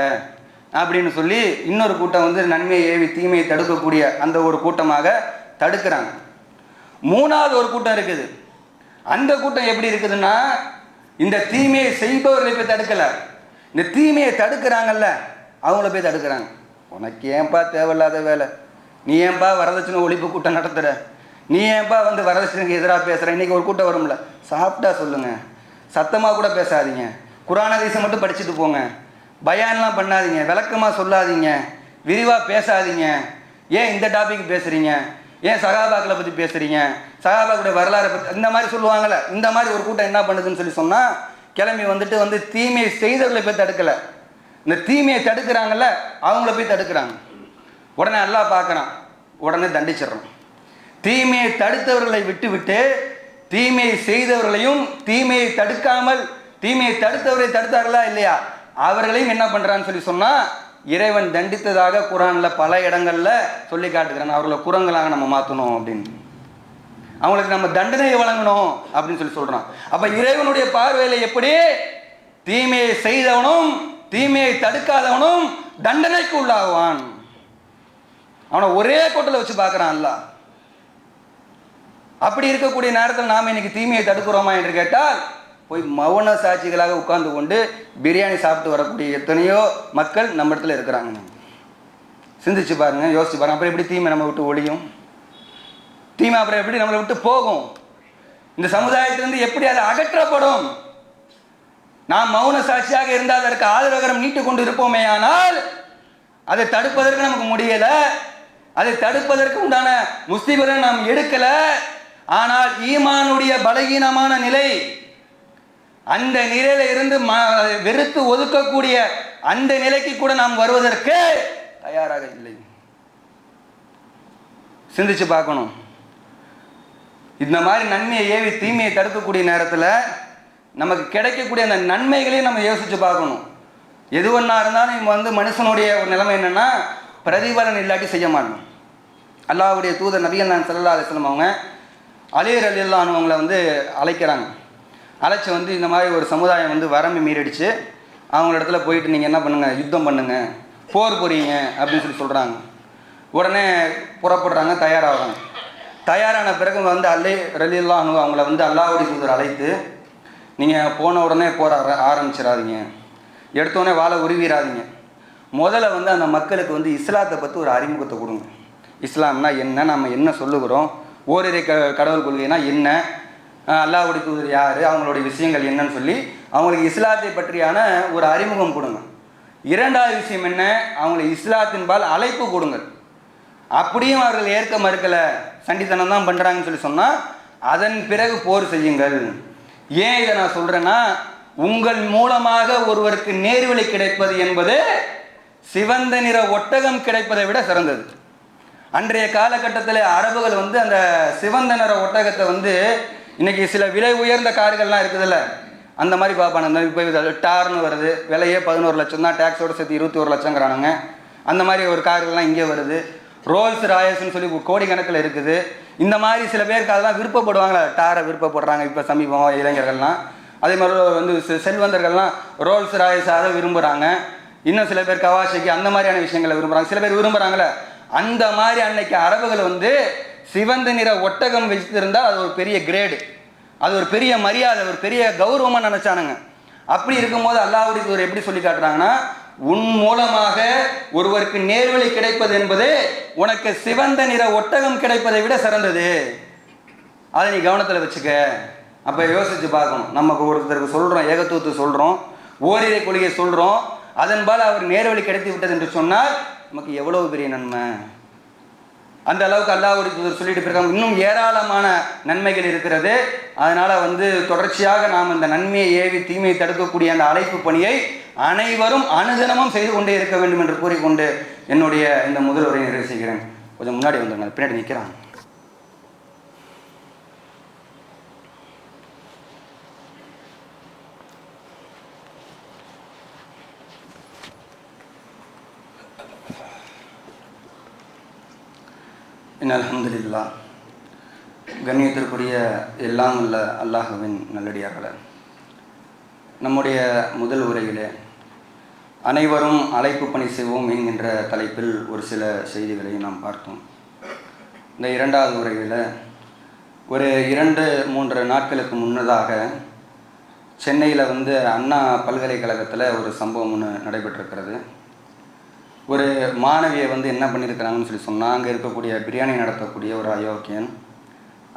அப்படின்னு சொல்லி இன்னொரு கூட்டம் நன்மையை ஏவி தீமையை தடுக்கக்கூடிய அந்த ஒரு கூட்டமாக தடுக்கிறாங்க. மூணாவது ஒரு கூட்டம் இருக்குது. அந்த கூட்டம் எப்படி இருக்குதுன்னா, இந்த தீமையை செய்பவர்களை போய் தடுக்கலை, இந்த தீமையை தடுக்கிறாங்கல்ல அவங்கள போய் தடுக்கிறாங்க. உனக்கு ஏன்பா தேவையில்லாத வேலை, நீ ஏன்பா வரதட்சணை ஒழிப்பு கூட்டம் நடத்துகிற, நீ ஏன்பா வரதட்சணைக்கு எதிராக பேசுகிற. இன்றைக்கி ஒரு கூட்டம் வரும்ல, சாப்பிட்டா சொல்லுங்கள், சத்தமாக கூட பேசாதீங்க, குர்ஆன் ஹதீஸை மட்டும் படிச்சுட்டு போங்க, பயான்லாம் பண்ணாதீங்க, விளக்கமாக சொல்லாதீங்க, விரிவாக பேசாதீங்க, ஏன் இந்த டாபிக் பேசுகிறீங்க, ஏன் சகாபாக்களை பற்றி பேசுகிறீங்க, சகாபாக்களுடைய வரலாறை பற்றி இந்த மாதிரி சொல்லுவாங்கள்ல. இந்த மாதிரி ஒரு கூட்டம் என்ன பண்ணுதுன்னு சொல்லி சொன்னால், கிளம்பி தீமையை செய்தவர்களை போய் தடுக்கலை, இந்த தீமையை தடுக்கிறாங்கல்ல அவங்கள போய் தடுக்கிறாங்க. உடனே அல்லாஹ் பார்க்குறான், உடனே தண்டிச்சிடறோம். தீமையை தடுத்தவர்களை விட்டு தீமையை செய்தவர்களையும் தீமையை தடுக்காமல் தீமையை தடுத்தவரை தடுத்தார்களா இல்லையா அவர்களையும் என்ன பண்ணுறான்னு சொல்லி சொன்னால், இறைவன் தண்டித்ததாக குர்ஆனில் பல இடங்களில் சொல்லி காட்டுகிறான். அவர்களை குரங்களாக நம்ம மாற்றணும் அப்படின்னு, அவங்களுக்கு நம்ம தண்டனையை வழங்கணும் அப்படின்னு சொல்லி சொல்கிறான். அப்போ இறைவனுடைய பார்வையில் எப்படி தீமையை செய்தவனும் தீமையை தடுக்காதவனும் தண்டனைக்கு உள்ளாகுவான். அவனை ஒரே கோட்டில் வச்சு பார்க்குறான் அல்லாஹ். அப்படி இருக்கக்கூடிய நேரத்தில் நாம் இன்னைக்கு தீமையை தடுக்கிறோமா என்று கேட்டால், போய் மௌன சாட்சிகளாக உட்கார்ந்து கொண்டு பிரியாணி சாப்பிட்டு வரக்கூடிய எத்தனையோ மக்கள் நம்ம இடத்துல இருக்கிறாங்க. சிந்திச்சு பாருங்க, யோசிச்சு பாருங்க. அப்புறம் எப்படி தீமை நம்ம விட்டு ஒழியும், தீமை அப்புறம் எப்படி நம்மளை விட்டு போகும், இந்த சமுதாயத்திலிருந்து எப்படி அது அகற்றப்படும்? நாம் மௌன சாட்சியாக இருந்தால் அதற்கு ஆதரவகரம் நீட்டு கொண்டு இருப்போமே, ஆனால் அதை தடுப்பதற்கு நமக்கு முடியல, அதை தடுப்பதற்கு உண்டான முஸ்லிம்களை நாம் எடுக்கல. ஆனால் ஈமானுடைய பலகீனமான நிலை, அந்த நிலையில இருந்து வெறுத்து ஒதுக்கக்கூடிய அந்த நிலைக்கு கூட நாம் வருவதற்கு தயாராக இல்லை. சிந்திச்சு பார்க்கணும். இந்த மாதிரி நன்மையை ஏவி தீமையை தடுக்கக்கூடிய நேரத்தில் நமக்கு கிடைக்கக்கூடிய அந்த நன்மைகளையும் நம்ம யோசித்து பார்க்கணும். எது ஒன்றா இருந்தாலும் நம்ம வந்து மனுஷனுடைய ஒரு நிலைமை என்னென்னா பிரதிபலன் இல்லாட்டி செய்ய மாட்டோம். அல்லாஹ்வுடைய தூதர் நபிகள் நாயகம் ஸல்லல்லாஹு அலைஹி வஸல்லம் அவங்க அலி ரலியல்லாஹு அன்ஹு அவங்கள வந்து அழைக்கிறாங்க. அழைச்சி வந்து இந்த மாதிரி ஒரு சமுதாயம் வந்து வரம்பு மீறிடுச்சு, அவங்கள இடத்துல போயிட்டு நீங்கள் என்ன பண்ணுங்கள், யுத்தம் பண்ணுங்கள், போர் புரியுங்க அப்படின்னு சொல்கிறாங்க. உடனே புறப்படுறாங்க, தயாராகிறாங்க. தயாரான பிறகு வந்து அலி ரலியல்லாஹு அன்ஹு அவங்கள வந்து அல்லாஹ்வுடைய தூதர் அழைத்து, நீங்கள் போன உடனே போற ஆரம்பிச்சிடாதீங்க, எடுத்தோடனே வாழை உருவிடாதீங்க, முதல்ல வந்து அந்த மக்களுக்கு வந்து இஸ்லாத்தை பற்றி ஒரு அறிமுகத்தை கொடுங்க. இஸ்லாம்னா என்ன, நம்ம என்ன சொல்லுகிறோம், ஓரிரை கடவுள் கொள்கைனா என்ன, அல்லாஹ்வுடைய தூதர் யார், அவங்களுடைய விஷயங்கள் என்னன்னு சொல்லி அவங்களுக்கு இஸ்லாத்தை பற்றியான ஒரு அறிமுகம் கொடுங்க. இரண்டாவது விஷயம் என்ன, அவங்களுக்கு இஸ்லாத்தின்பால் அழைப்பு கொடுங்க. அப்படியும் அவர்கள் ஏற்க மறுக்கலை, சண்டித்தனம் தான் பண்ணுறாங்கன்னு சொல்லி சொன்னால் அதன் பிறகு போர் செய்யுங்கள். ஏன் இதை நான் சொல்கிறேன்னா, உங்கள் மூலமாக ஒருவருக்கு நேர்வழி கிடைப்பது என்பது சிவந்த நிற ஒட்டகம் கிடைப்பதை விட சிறந்தது. அன்றைய காலகட்டத்தில் அரபுகள் வந்து அந்த சிவந்த நிற ஒட்டகத்தை வந்து இன்றைக்கி சில விலை உயர்ந்த கார்கள்லாம் இருக்குதுல்ல, அந்த மாதிரி பார்ப்பாங்க. இப்போ டார்னு வருது, விலையே 11 லட்சம் தான், டேக்ஸோடு சேர்த்து 21 லட்சங்கிறானுங்க. அந்த மாதிரி ஒரு கார்கள்லாம் இங்கே வருது. ரோல்ஸ் ராயல்ஸ்னு சொல்லி கோடிக்கணக்கில் இருக்குது. இந்த மாதிரி சில பேருக்கு அதெல்லாம் விருப்பப்படுவாங்களா, டாரை விருப்பப்படுறாங்க இப்போ சமீபமாக இளைஞர்கள்லாம். அதே மாதிரி வந்து செல்வந்தர்கள்லாம் ரோல்ஸ் ராயல்ஸ் அதை விரும்புகிறாங்க. இன்னும் சில பேர் கவாஷிக்கு அந்த மாதிரியான விஷயங்களை விரும்புகிறாங்க. சில பேர் விரும்புகிறாங்களே, அந்த மாதிரி அன்னைக்கு அரபுகள் வந்து சிவந்த நிற ஒட்டகம் வச்சிருந்தால் அது ஒரு பெரிய கிரேடு, அது ஒரு பெரிய மரியாதை, ஒரு பெரிய கௌரவமாக நினச்சானுங்க. அப்படி இருக்கும்போது அல்லாஹ்வுடைய தூதர் எப்படி சொல்லி காட்டுறாங்கன்னா, உன் மூலமாக ஒருவருக்கு நேர்வழி கிடைப்பது என்பது உனக்கு சிவந்த நிற ஒட்டகம் கிடைப்பதை விட சிறந்தது. அதை நீ கவனத்தில் வச்சுக்க. அப்போ யோசித்து பார்க்கணும். நமக்கு ஒருத்தருக்கு சொல்கிறோம், ஏகத்துவத்தை சொல்கிறோம், ஓரிரை கொள்கையை சொல்கிறோம், அதன்பால் அவர் நேர்வழி கிடைத்து விட்டது என்று சொன்னால் நமக்கு எவ்வளவு பெரிய நன்மை. அந்த அளவுக்கு அல்லாஹ்வுடைய தூதர் சொல்லிட்டு போயிருக்காங்க. இன்னும் ஏராளமான நன்மைகள் இருக்கிறது. அதனால் வந்து தொடர்ச்சியாக நாம் இந்த நன்மையை ஏவி தீமையை தடுக்கக்கூடிய அந்த அழைப்பு பணியை அனைவரும் அனுதினமும் செய்து கொண்டே இருக்க வேண்டும் என்று கூறிக்கொண்டு என்னுடைய இந்த முதல் உரையை நிறைவு செய்கிறேன். கொஞ்சம் முன்னாடி வந்துடுங்க, பின்னாடி நிற்கிறாங்க. அல்ஹம்துலில்லாஹ். கண்ணியத்திற்குரிய எல்லாம் உள்ள அல்லாஹ்வின் நல்லடியார்களே, நம்முடைய முதல் உரையிலே அனைவரும் அழைப்பு பணி செய்வோம் என்கின்ற தலைப்பில் ஒரு சில செய்திகளை நாம் பார்த்தோம். இந்த இரண்டாவது உரையில் ஒரு 2-3 நாட்களுக்கு முன்னதாக சென்னையில் வந்து அண்ணா பல்கலைக்கழகத்தில் ஒரு சம்பவம் ஒன்று நடைபெற்றிருக்கிறது. ஒரு மாணவியை வந்து என்ன பண்ணியிருக்கிறாங்கன்னு சொல்லி சொன்னால், அங்கே இருக்கக்கூடிய பிரியாணி நடத்தக்கூடிய ஒரு அயோக்கியன்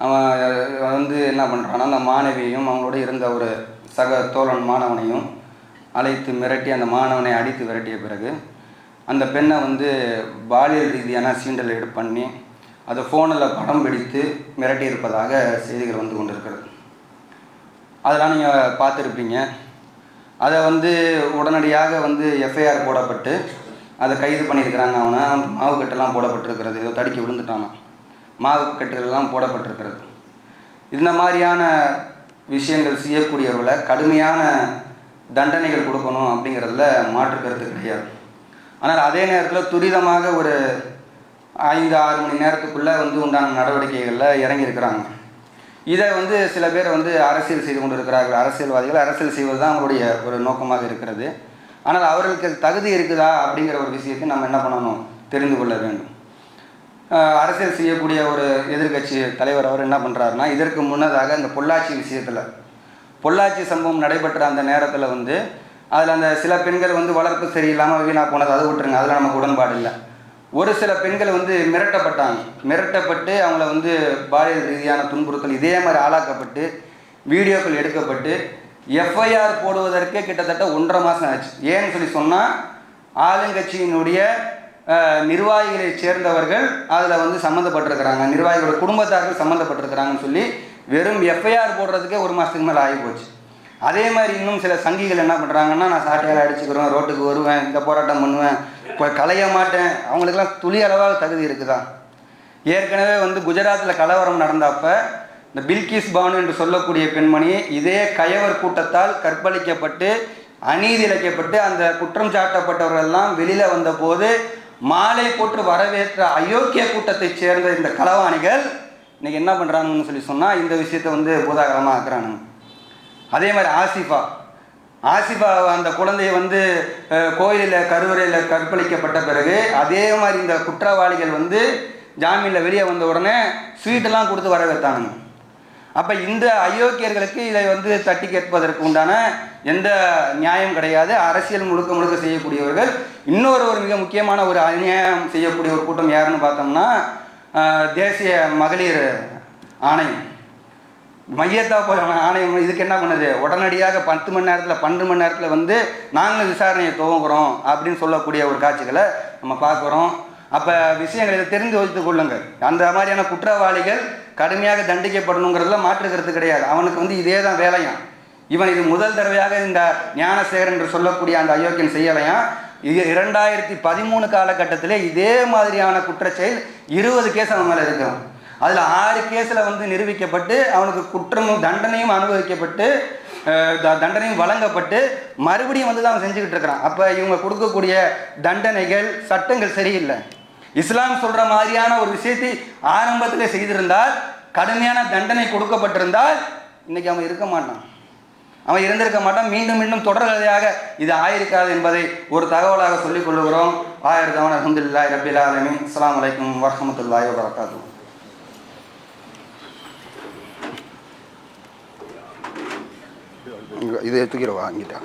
அவன் வந்து என்ன பண்ணுறான்னா, அந்த மாணவியையும் அவங்களோட இருந்த ஒரு சக தோழன் மாணவனையும் அழைத்து மிரட்டி அந்த மாணவனை அடித்து விரட்டிய பிறகு அந்த பெண்ணை வந்து பாலியல் ரீதியான சீண்டல் பண்ணி அதை ஃபோனில் படம் பிடித்து மிரட்டி இருப்பதாக செய்திகள் வந்து கொண்டிருக்கிறது. அதெல்லாம் நீங்கள் பார்த்துருப்பீங்க. அதை வந்து உடனடியாக வந்து எஃப்ஐஆர் போடப்பட்டு அதை கைது பண்ணியிருக்கிறாங்க. அவனை மாவு கட்டெல்லாம் போடப்பட்டிருக்கிறது. ஏதோ தடுக்கி விழுந்துட்டானா, மாவு கட்டுகள்லாம் போடப்பட்டிருக்கிறது. இந்த மாதிரியான விஷயங்கள் செய்யக்கூடியவர்களை கடுமையான தண்டனைகள் கொடுக்கணும் அப்படிங்கிறதுல மாற்று கருத்து கிடையாது. ஆனால் அதே நேரத்தில் துரிதமாக ஒரு 5-6 மணி நேரத்துக்குள்ளே வந்து உண்டான நடவடிக்கைகளில் இறங்கியிருக்கிறாங்க. இதை வந்து சில பேர் வந்து அரசியல் செய்து கொண்டு இருக்கிறார்கள். அரசியல்வாதிகள் அரசியல் செய்வது தான் அவங்களுடைய ஒரு நோக்கமாக இருக்கிறது. ஆனால் அவர்களுக்கு தகுதி இருக்குதா அப்படிங்கிற ஒரு விஷயத்தை நம்ம என்ன பண்ணணும், தெரிந்து கொள்ள வேண்டும். அரசியல் செய்யக்கூடிய ஒரு எதிர்கட்சி தலைவர் அவர் என்ன பண்ணுறாருன்னா, இதற்கு முன்னதாக இந்த பொள்ளாச்சி விஷயத்தில், பொள்ளாச்சி சம்பவம் நடைபெற்ற அந்த நேரத்தில் வந்து அதில் அந்த சில பெண்கள் வந்து வளர்ப்பு சரியில்லாமல் வீணாக போனது, அதை விட்டுருங்க, அதில் நமக்கு உடன்பாடு இல்லை. ஒரு சில பெண்கள் வந்து மிரட்டப்பட்டு அவங்கள வந்து பாலியல் ரீதியான துன்புறுத்தல் இதே மாதிரி ஆளாக்கப்பட்டு வீடியோக்கள் எடுக்கப்பட்டு எஃப்ஐஆர் போடுவதற்கே கிட்டத்தட்ட 1.5 மாதம் ஆச்சு. ஏன்னு சொல்லி சொன்னால், ஆளுங்கட்சியினுடைய நிர்வாகிகளை சேர்ந்தவர்கள் அதில் வந்து சம்மந்தப்பட்டிருக்கிறாங்க, நிர்வாகிகளோட குடும்பத்தார்கள் சம்மந்தப்பட்டிருக்கிறாங்கன்னு சொல்லி வெறும் எஃப்ஐஆர் போடுறதுக்கே 1 மாதத்துக்கு மேலே ஆகி போச்சு. அதே மாதிரி இன்னும் சில சங்கிகள் என்ன பண்ணுறாங்கன்னா, நான் சாட்டையால் அடிச்சுக்கிறோம், ரோட்டுக்கு வருவேன், இந்த போராட்டம் பண்ணுவேன், இப்போ களைய மாட்டேன். அவங்களுக்கெல்லாம் துளி அளவாக தகுதி இருக்குதா? ஏற்கனவே வந்து குஜராத்தில் கலவரம் நடந்தப்போ இந்த பில்கிஸ் பானு என்று சொல்லக்கூடிய பெண்மணி இதே கயவர் கூட்டத்தால் கற்பழிக்கப்பட்டு அநீதி இழைக்கப்பட்டு அந்த குற்றம் சாட்டப்பட்டவர்களெல்லாம் வெளியில் வந்தபோது மாலை போட்டு வரவேற்ற அயோக்கிய கூட்டத்தை சேர்ந்த இந்த களவாணிகள் இன்றைக்கி என்ன பண்ணுறாங்கன்னு சொல்லி சொன்னால் இந்த விஷயத்தை வந்து பூதாகரமாக ஆக்குறானுங்க. அதே மாதிரி ஆசிஃபா அந்த குழந்தைய வந்து கோயிலில் கருவறையில் கற்பழிக்கப்பட்ட பிறகு அதே மாதிரி இந்த குற்றவாளிகள் வந்து ஜாமீனில் வெளியே வந்த உடனே ஸ்வீட்டெல்லாம் கொடுத்து வரவேற்றானுங்க. அப்போ இந்த அயோக்கியர்களுக்கு இதை வந்து தட்டி கேட்பதற்கு உண்டான எந்த நியாயம் கிடையாது. அரசியல் முழுக்க செய்யக்கூடியவர்கள். இன்னொரு மிக முக்கியமான ஒரு அநியாயம் செய்யக்கூடிய ஒரு கூட்டம் யாருன்னு பார்த்தோம்னா தேசிய மகளிர் ஆணையம், மையத்தா ஆணையம். இதுக்கு என்ன பண்ணுது, உடனடியாக 10 மணி நேரத்தில் 12 மணி நேரத்தில் வந்து நாங்கள் விசாரணையை துவங்குறோம் அப்படின்னு சொல்லக்கூடிய ஒரு காட்சிகளை நம்ம பார்க்குறோம். அப்போ விஷயங்கள் இதை தெரிந்து வைத்துக் கொள்ளுங்கள். அந்த மாதிரியான குற்றவாளிகள் கடுமையாக தண்டிக்கப்படணுங்கிறதுல மாற்றுக்கிறது கிடையாது. அவனுக்கு வந்து இதே தான் வேலையாம். இவன் இது முதல் தடவையாக இந்த ஞானசேகரன் என்று சொல்லக்கூடிய அந்த அயோக்கியன் செய்யலையாம். இது 2013 காலகட்டத்திலே இதே மாதிரியான குற்றச்செயல் 20 கேஸ் அவன் மேலே இருக்கிறான். அதில் 6 கேஸில் வந்து நிரூபிக்கப்பட்டு அவனுக்கு குற்றமும் தண்டனையும் அனுபவிக்கப்பட்டு தண்டனையும் வழங்கப்பட்டு மறுபடியும் வந்து தான் அவன் செஞ்சுக்கிட்டு இருக்கிறான். அப்போ இவங்க கொடுக்கக்கூடிய தண்டனைகள் சட்டங்கள் சரியில்லை. இஸ்லாம் சொல்கிற மாதிரியான ஒரு விஷயத்தை ஆரம்பத்தில் செய்திருந்தால், கடுமையான தண்டனை கொடுக்கப்பட்டிருந்தால் இன்றைக்கி அவன் இருக்க மாட்டான், அவன் இருந்திருக்க மாட்டான். மீண்டும் தொடர்கதையாக இது ஆயிருக்காது என்பதை ஒரு தகவலாக சொல்லிக் கொள்ளுகிறோம். ஆயிரத்தவன் அல்ஹம்துலில்லாஹி ரப்பில் ஆலமீன். அஸ்ஸலாமு அலைக்கும் வரஹ்மத்துல்லாஹி வபரகாத்துஹு. இதை தூக்கிடுவா அங்கிட்ட.